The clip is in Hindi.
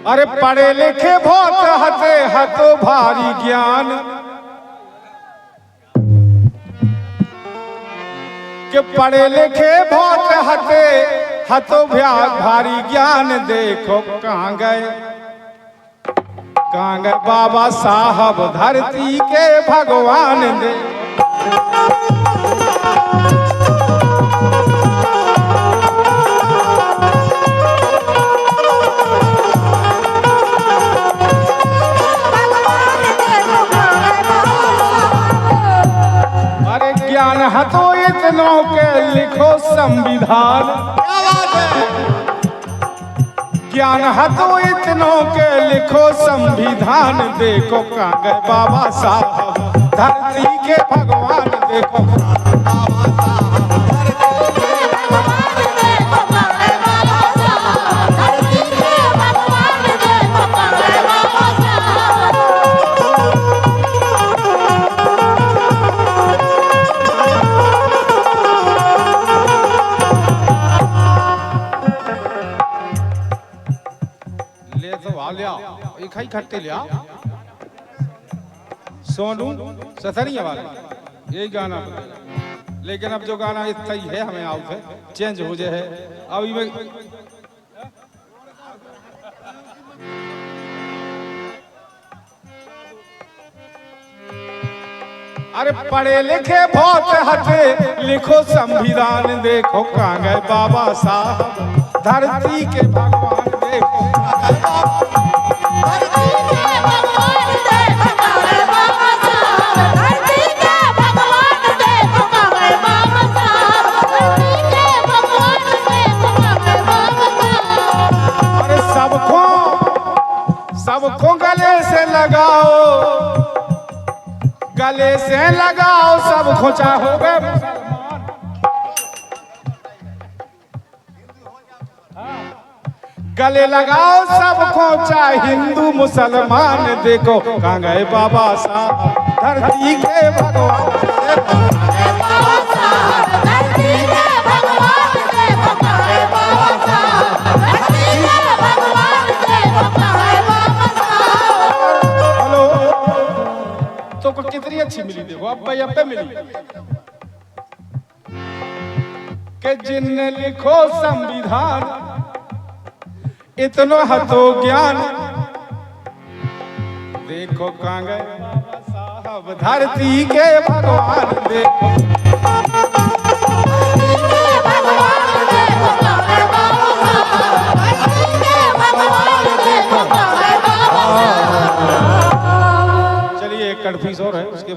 अरे पढ़े लिखे बहुत हते हतो भारी ज्ञान के पढ़े लिखे बहुत हते हतो भारी ज्ञान। देखो कहाँ गए बाबा साहब धरती के भगवान दे। अरे ज्ञान हतो इतनों के लिखो संविधान। ज्ञान हतो इतनों के लिखो संविधान। देखो कहाँ गए बाबा साहब धरती के भगवान। देखो खाई खट्टे लिया सोनू सथरिया वाले यही गाना। लेकिन अब जो गाना इतना ही है हमें आउट है चेंज हो जाए है अभी में। अरे पढ़े लिखे बहुत हटे लिखो संविधान। देखो कहाँ गए बाबा साहब धरती के भगवान। देखो सबको गले से लगाओ, गले से लगाओ, सबको चाहोगे मुसलमान। गले लगाओ सबको चाहे हिंदू मुसलमान। देखो कहाँ गए बाबा साहब धरती के भगवान। कितनी अच्छी मिली देखो अब भाई अब मिली कि जिनने लिखो संविधान इतना हतो ज्ञान। देखो कहाँ गए बाबा साहब धरती के भगवान। देखो चलिए एक कड़फीस और है उसके